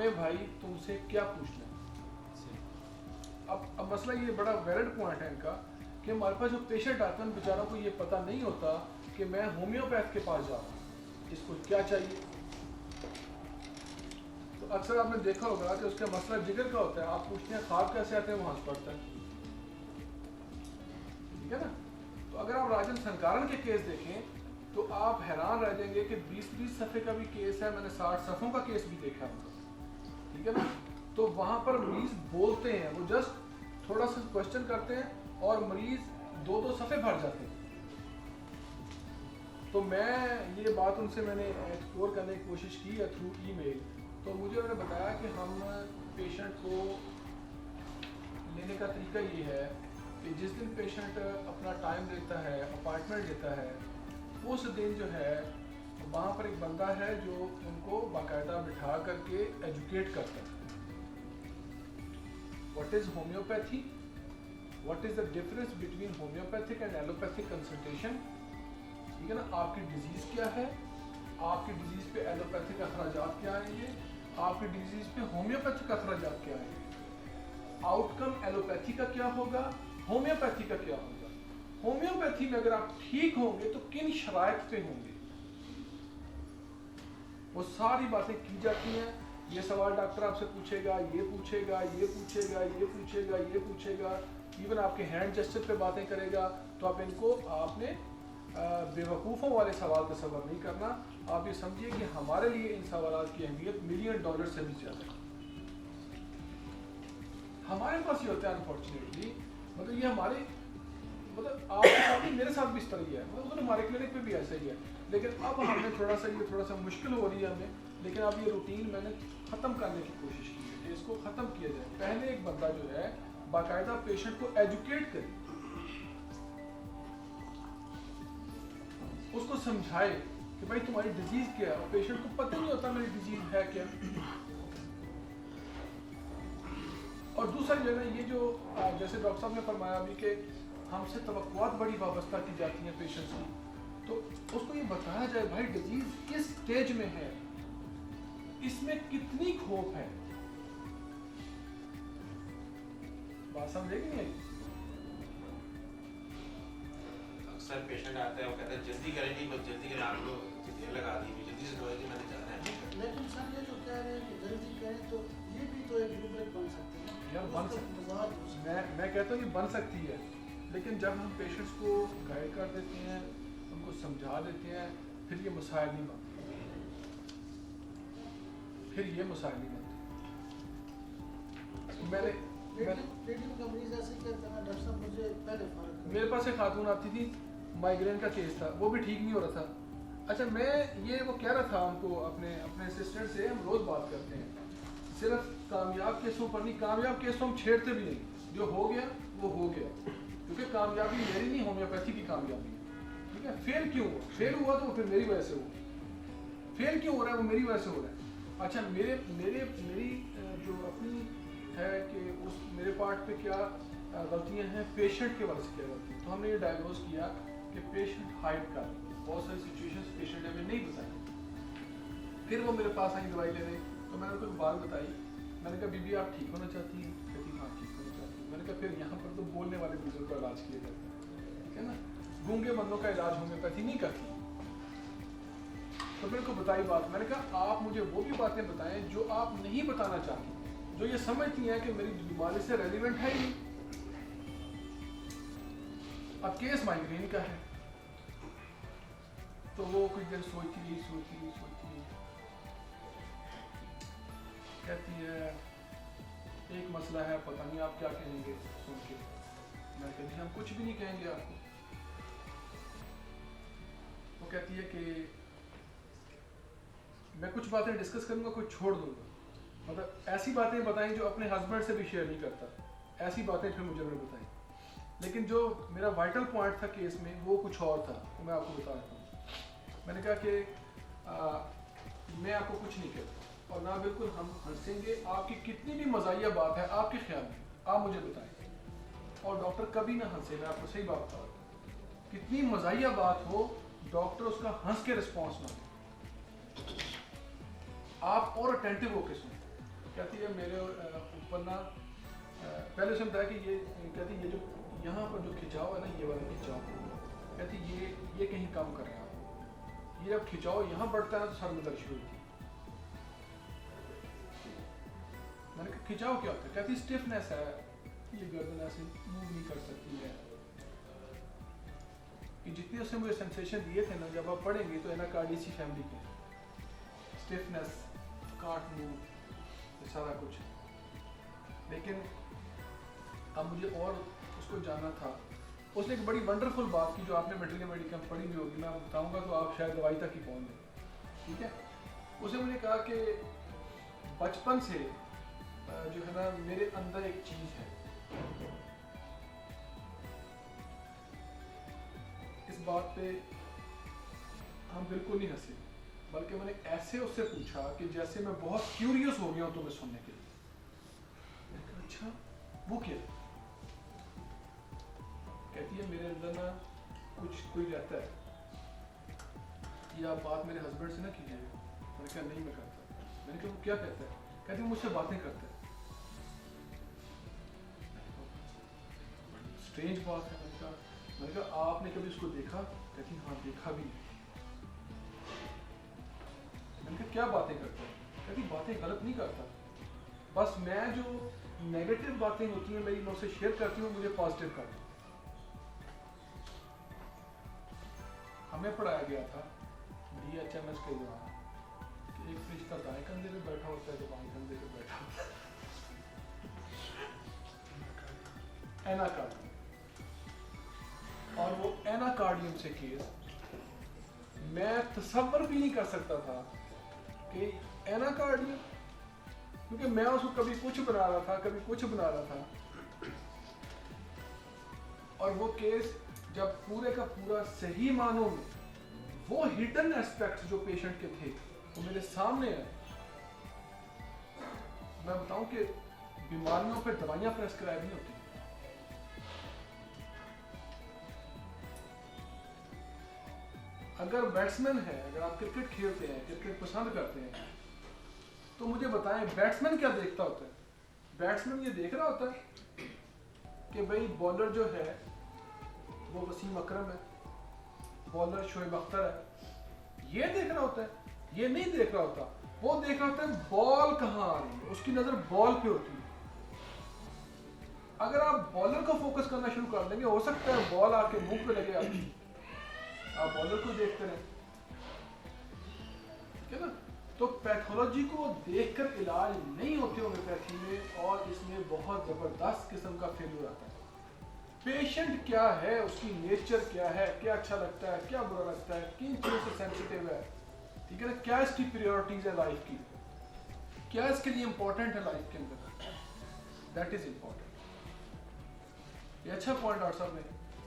हमें भाई तुमसे क्या पूछना है। अब मसला ये बड़ा वैलिड पॉइंट है इनका कि हमारे पास जो पेशेंट आते हैं बेचारों को ये पता नहीं होता कि मैं होम्योपैथ के पास जा रहा हूँ, इसको क्या चाहिए। तो अक्सर आपने देखा होगा कि उसका मसला जिगर का होता है, आप पूछते हैं ख्वाब कैसे आते हैं, वहाँ से पड़ता है, ठीक है ना। तो अगर आप राजन संकारण के केस देखें तो आप हैरान रह जाएंगे कि 20-20 सफ़े का भी केस है, मैंने 60 सफ़ों का केस भी देखा है, ठीक है ना। तो वहाँ पर मरीज बोलते हैं, वो जस्ट थोड़ा सा क्वेश्चन करते हैं और मरीज 2-2 सफ़े भर जाते हैं। तो मैं ये बात उनसे मैंने एक्सप्लोर करने की कोशिश की है थ्रू ईमेल। तो मुझे उन्होंने बताया कि हम पेशेंट को लेने का तरीका ये है कि जिस दिन पेशेंट अपना टाइम देता है, अपॉइंटमेंट देता है, उस दिन जो है वहाँ पर एक बंदा है जो उनको बाकायदा बिठा करके एजुकेट करता है। What is homeopathy, what is the difference between homeopathic and allopathic consultation, ठीक है ना। आपकी डिजीज़ क्या है, आपकी डिजीज़ पे एलोपैथिक अखराजात क्या आएंगे, आपकी डिजीज़ पे होम्योपैथिक अखराजात क्या आएंगे, आउटकम एलोपैथी का क्या होगा, होम्योपैथी का क्या होगा। होम्योपैथी में अगर आप ठीक होंगे तो किन शराइत पे होंगे, वो सारी बातें की जाती हैं। ये सवाल डॉक्टर आपसे पूछेगा, ये पूछेगा, ये पूछेगा, ये पूछेगा, ये पूछेगा, इवन आपके हैंड जेस्चर पे बातें करेगा। तो आप इनको आपने बेवकूफ़ों वाले सवाल तसव्वुर नहीं करना। आप ये समझिए कि हमारे लिए इन सवालात की अहमियत $1,000,000 से भी ज़्यादा है। हमारे पास ये होता है अनफॉर्चुनेटली, मतलब ये हमारे मतलब आपके साथ भी मेरे साथ भी इस तरह ही है, मतलब हमारे क्लिनिक पे भी ऐसा ही है। लेकिन अब हमने थोड़ा सा मुश्किल हो रही है हमें, लेकिन अब ये रूटीन मैंने ख़त्म करने की कोशिश की है कि इसको ख़त्म किया जाए। पहले एक बंदा जो है बाकायदा पेशेंट को एजुकेट करे, उसको समझाए कि भाई तुम्हारी डिजीज़ क्या है, और पेशेंट को पता नहीं होता मेरी डिजीज़ है क्या। और दूसरा जो है ये जो जैसे डॉक्टर साहब ने फरमाया अभी कि हमसे तवक्कुआत बड़ी वाबस्ता की जाती हैं पेशेंट्स की, तो उसको ये बताया जाए भाई डिजीज़ किस स्टेज में है, इसमें कितनी खोप है। बात समझे कि नहीं? अक्सर पेशेंट आते हैं वो कहते हैं जल्दी करेंगे, बहुत जल्दी करें, आप लोग देर लगा दी, जल्दी से दवाई मैंने जाना है। लेकिन सर ये जो कह रहे हैं कि जल्दी करें, तो ये भी तो एक रूपरेखा बन सकती है यार, बन सकती है। मैं कहता हूँ ये बन सकती है, लेकिन जब हम पेशेंट्स को गाइड कर देते हैं, उनको समझा देते हैं, फिर ये मसाइल नहीं बनते, फिर ये मसाइल नहीं बनते। मेरे पास एक खातून आती थी, माइग्रेन का केस था, वो भी ठीक नहीं हो रहा था। अच्छा, मैं ये वो कह रहा था उनको, अपने असिस्टेंट से हम रोज़ बात करते हैं, सिर्फ कामयाब केसों पर नहीं, कामयाब केसों हम छेड़ते भी नहीं, जो हो गया वो हो गया, क्योंकि कामयाबी मेरी नहीं, होम्योपैथी की कामयाबी है, ठीक है। फेल क्यों हुआ, फेल हुआ तो फिर मेरी वजह से हुआ, फेल क्यों हो रहा है वो मेरी वजह से हो रहा है। अच्छा, मेरी जो अपनी है कि उस मेरे पार्ट पे क्या गलतियां हैं, पेशेंट के वजह से क्या गलती है। तो हमने ये डायग्नोज किया कि पेशेंट हाइड कर, बहुत सारी सिचुएशंस पेशेंट ने हमें नहीं बताई। फिर वो मेरे पास आई दवाई लेने, तो मैंने उनको एक बात बताई, मैंने कहा बीबी आप ठीक होना चाहती हैं? कहती हाँ ठीक होना चाहती हूँ। मैंने कहा फिर यहाँ पर तो बोलने वाले बुजुर्ग का इलाज किया जाता है, ठीक है ना, गूंगे बंदों का इलाज होम्योपैथी नहीं करती। तो मेरे को बताई बात, मैंने कहा आप मुझे वो भी बातें बताएं जो आप नहीं बताना चाहती, जो ये समझती हैं कि मेरी बीमारी से रेलिवेंट है ही। अब केस माइग्रेन का है, तो वो कुछ देर सोचती रही, कहती है एक मसला है, पता नहीं आप क्या कहेंगे सुन के। मैं कहती हम कुछ भी नहीं कहेंगे आपको। वो कहती है कि मैं कुछ बातें डिस्कस करूंगा, कुछ छोड़ दूंगा, मतलब ऐसी बातें बताई जो अपने हस्बैंड से भी शेयर नहीं करता, ऐसी बातें फिर मुझे उन्होंने बताई। लेकिन जो मेरा वाइटल पॉइंट था केस में वो कुछ और था, वो मैं आपको बता रहा हूँ। मैंने कहा कि मैं आपको कुछ नहीं कहता और ना बिल्कुल हम हंसेंगे, आपकी कितनी भी मज़ाहिया बात है आपके ख्याल में आप मुझे बताएं, और डॉक्टर कभी ना हंसे। मैं आपको सही बात बता रहा हूँ, कितनी मज़ाहिया बात हो डॉक्टर उसका हंस के रिस्पॉन्स ना दे, आप और अटेंटिव होकर सुने। कहती है मेरे ऊपर ना पहले उसने बताया कि ये कहती ये जो यहाँ पर जो खिंचाव है ना, ये वाला खिंचाव, कहती ये कहीं कम कर रहा है, ये जब खिंचाव यहाँ बढ़ता है तो सर में दर्द शुरू होती है। मैंने कहा खिंचाव क्या होता है? कहती स्टिफनेस है, ये गर्दन ऐसे मूव नहीं कर सकती है। कि जितने उसने मुझे सेंसेशन दिए थे ना, जब आप पढ़ेंगे तो एनाकार्डियसी फैमिली के, स्टिफनेस, कांट मूव, ये सारा कुछ। लेकिन अब मुझे और उसको जानना था। उसने एक बड़ी वंडरफुल बात की जो आपने मटेरियल मेडिकल पढ़ी भी होगी, मैं बताऊंगा तो आप शायद दवाई तक ही पहुंच जाए, ठीक है। उसने मुझे कहा कि बचपन से जो है ना मेरे अंदर एक चीज़ है, इस बात पे हम बिल्कुल नहीं हंसे, बल्कि मैंने ऐसे उससे पूछा कि जैसे मैं बहुत क्यूरियस हो गया हूँ तुम्हें सुनने के लिए। मैंने कहा अच्छा वो क्या? कहती है मेरे अंदर ना कोई रहता है, ये आप बात मेरे हस्बैंड से ना कीजिए। मैंने कहा नहीं मैं करता। मैंने कहा वो क्या कहता है? कहती है मुझसे बातें करता है। स्ट्रेंज बात है। मैंने कहा आपने कभी उसको देखा? कहती हाँ देखा भी है। मैंने कहा क्या बातें करता है? कहती बातें गलत नहीं करता, बस मैं जो नेगेटिव बातें होती हैं मेरी, मैं उससे शेयर करती हूँ, मुझे पॉजिटिव करती हूँ। हमें पढ़ाया गया था DHMS के दौरान कि एक फरिश्ता दाएं कंधे पे बैठा होता है, जो बाएं कंधे पे बैठा होता है, एनाकार्डियम। और वो एनाकार्डियम से केस मैं तसव्वुर भी नहीं कर सकता था कि एनाकार्डियम, क्योंकि मैं उसको कभी कुछ बना रहा था, कभी कुछ बना रहा था। और वो केस जब पूरे का पूरा सही मानों में वो हिडन एस्पेक्ट जो पेशेंट के थे वो मेरे सामने है। मैं बताऊं कि बीमारियों पे दवाइयां प्रेस्क्राइब नहीं होती। अगर बैट्समैन है, अगर आप क्रिकेट खेलते हैं, क्रिकेट पसंद करते हैं, तो मुझे बताएं बैट्समैन क्या देखता होता है? बैट्समैन ये देख रहा होता है कि भाई बॉलर जो है वो वसीम अकरम है, बॉलर शोएब अख्तर है, ये देख रहा होता है? ये नहीं देख रहा होता। वो देख रहा होता है बॉल कहाँ आ रही है, उसकी नजर बॉल पे होती है। अगर आप बॉलर को फोकस करना शुरू कर देंगे, हो सकता है बॉल आके मुंह पे लगे आपकी, आप बॉलर को देखते रहे, ठीक है ना। तो पैथोलॉजी को देखकर इलाज नहीं होते होम्योपैथी में, और इसमें बहुत जबरदस्त किस्म का फेल्यूर आता है। पेशेंट क्या है, उसकी नेचर क्या है, क्या अच्छा लगता है, क्या बुरा लगता है, किन चीज़ों से सेंसिटिव है, ठीक है ना, क्या इसकी प्रायोरिटीज है लाइफ की, क्या इसके लिए इंपॉर्टेंट है लाइफ के अंदर, दैट इज इंपॉर्टेंट। ये अच्छा पॉइंट डॉक्टर साहब ने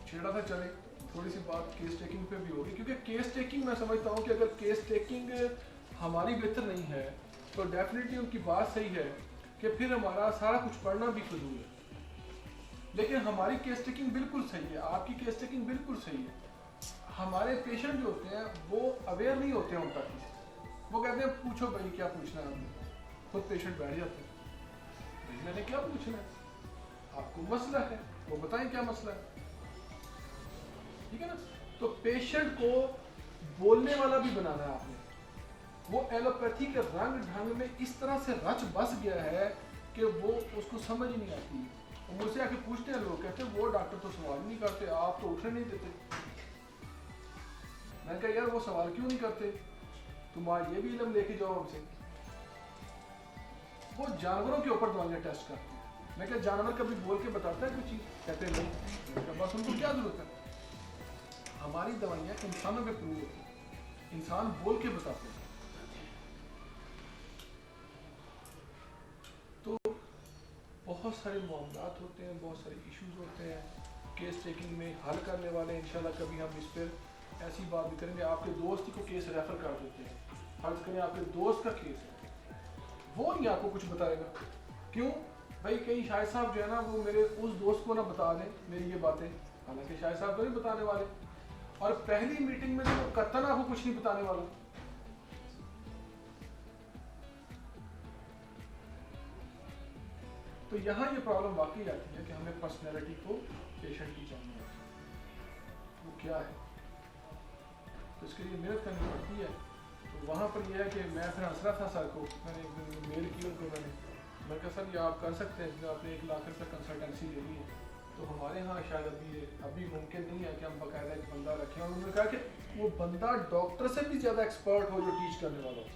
छेड़ा था। चले थोड़ी सी बात केस टेकिंग पे भी होगी, क्योंकि केस टेकिंग मैं समझता हूँ कि अगर केस टेकिंग हमारी बेहतर नहीं है तो डेफिनेटली उनकी बात सही है कि फिर हमारा सारा कुछ पढ़ना भी फजूल है। लेकिन हमारी केस टेकिंग बिल्कुल सही है, आपकी केस टेकिंग बिल्कुल सही है। हमारे पेशेंट जो होते हैं वो अवेयर नहीं होते हैं उन तक से, वो कहते हैं पूछो भाई क्या पूछना है आपने, खुद पेशेंट बैठ जाते हैं, भाई मैंने क्या पूछना है, आपको मसला है वो बताएं क्या मसला है, ठीक है ना। तो पेशेंट को बोलने वाला भी बनाना है आपने। वो एलोपैथी के रंग ढंग में इस तरह से रच बस गया है कि वो उसको समझ ही नहीं आती। मुझसे आके पूछते हैं लोग, कहते हैं वो डॉक्टर तो सवाल नहीं करते, आप तो उठने नहीं देते। मैंने कहा यार वो सवाल क्यों नहीं करते, तुम आज ये भी इल्म लेके जाओ हमसे। वो जानवरों के ऊपर दवाइयाँ टेस्ट करते हैं। मैं क्या जानवर कभी बोल के बताता है कुछ चीज़? कहते हैं नहीं। बस उनको क्या जरूरत है, हमारी दवाइयाँ इंसानों पे प्रूव होती हैं, इंसान बोल के बताते हैं। तो बहुत सारे मामलात होते हैं, बहुत सारे इश्यूज होते हैं केस टेकिंग में हल करने वाले। इंशाल्लाह कभी हम इस पर ऐसी बात भी करेंगे। आपके दोस्त ही को केस रेफर कर देते हैं, फर्ज करें आपके दोस्त का केस है, वो नहीं आपको कुछ बताएगा। क्यों भाई? कहीं शाहिद साहब जो है ना वो मेरे उस दोस्त को ना बता दें मेरी ये बातें, हालांकि शाहिद साहब तो नहीं बताने वाले, और पहली मीटिंग में तो वो कतन आपको कुछ नहीं बताने वाला। तो यहाँ ये प्रॉब्लम वाकई आती है कि हमें पर्सनैलिटी को पेशेंट की जाननी होती है वो क्या है, तो इसके लिए मेहनत करनी पड़ती है। तो वहाँ पर यह है कि मैं फिर हंस रहा था सर को, मैंने एक दिन मेल की उनको, मैंने कहा सर ये आप कर सकते हैं, आपने 1 लाख रुपये कंसल्टेंसी ले ली है, तो हमारे यहाँ शायद अभी मुमकिन नहीं है कि हम बाकायदा एक बंदा रखें। और उन्होंने कहा कि वो बंदा डॉक्टर से भी ज़्यादा एक्सपर्ट हो जो टीच करने वाला हो,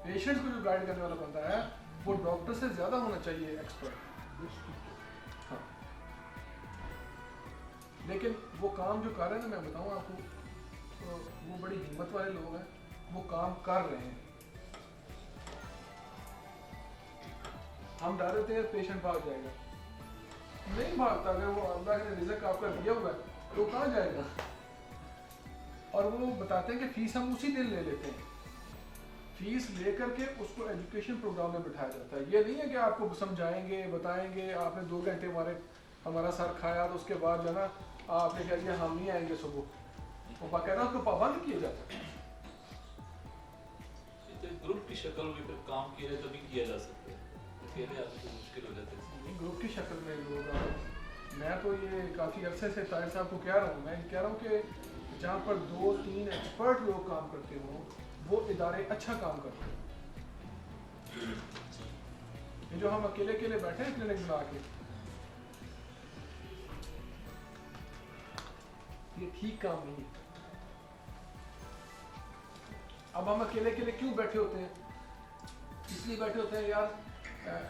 पेशेंट को जो गाइड करने वाला बंदा है वो डॉक्टर से ज़्यादा होना चाहिए एक्सपर्ट। हाँ, लेकिन वो काम जो कर रहे हैं ना, मैं बताऊँ आपको, तो वो बड़ी हिम्मत वाले लोग हैं, वो काम कर रहे हैं। हम डर रहे थे पेशेंट भाग जाएगा, नहीं भागता। अगर वो अल्लाह ने रिज़्क आपका दिया हुआ है तो कहाँ जाएगा। और वो बताते हैं कि फीस हम उसी दिन ले लेते हैं, फीस लेकर के उसको एजुकेशन प्रोग्राम में बिठाया जाता है। ये नहीं है कि आपको समझाएंगे बताएंगे, आपने 2 घंटे हमारा सर खाया तो उसके बाद जो है ना आपने कह दिया हम नहीं आएंगे सुबह, वो बाकायदा उसको पाबंद किया जाता है। ग्रुप की शक्ल में फिर काम किया जाए तभी किया जा सकता है, अकेले आदमी को मुश्किल हो जाता है। ग्रुप की शक्ल में लोग, मैं तो ये काफ़ी अरसे से तारिक साहब को कह रहा हूँ, मैं कह रहा हूँ कि जहाँ पर 2-3 एक्सपर्ट लोग काम करते हों वो इदारे अच्छा काम करते हैं। ये जो हम अकेले अकेले बैठे हैं क्लिनिक बना के, ये ठीक काम नहीं है। अब हम अकेले अकेले क्यों बैठे होते हैं? इसलिए बैठे होते हैं यार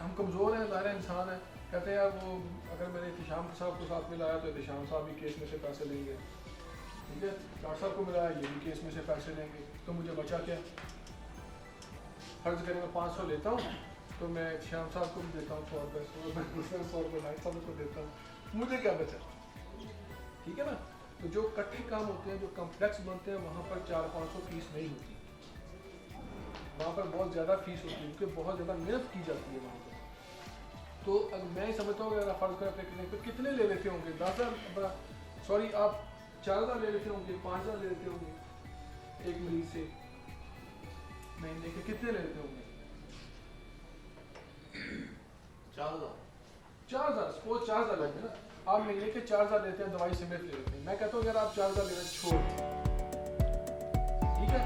हम कमज़ोर हैं, ज़ाहिर इंसान है, कहते हैं यार वो अगर मैंने एहतिशाम साहब को साथ में लाया तो एहतिशाम साहब भी केस में से पैसे लेंगे, ठीक है, डॉक्टर साहब को मिलाया ये भी केस में से पैसे लेंगे, तो मुझे बचा क्या? फर्ज करें मैं 500 लेता हूँ तो मैं एहतिशाम साहब को भी देता हूँ 100 रुपये, 100 रुपये नाइट साहब को देता हूँ, मुझे क्या बचा? ठीक है ना। तो जो कट्ठे काम होते हैं, जो कम्प्लेक्स बनते हैं, वहाँ पर 400-500 फीस नहीं होती, वहाँ पर बहुत ज़्यादा फीस होती है क्योंकि बहुत ज़्यादा मेहनत की जाती है वहाँ पर। तो अगर मैं समझता हूँ अगर फर्ज कर अपने क्लिनिक पर कितने ले लेते होंगे, 10,000 सॉरी आप 4,000 ले लेते होंगे, 5,000 ले लेते होंगे एक मरीज से, महीने के कितने ले लेते होंगे? 4,000 सपोज 4,000 लेते हैं ना आप, महीने के 4,000 लेते हैं, दवाई समेत ले लेते हैं। मैं कहता हूँ अगर आप 4,000 लेना छोड़, ठीक है,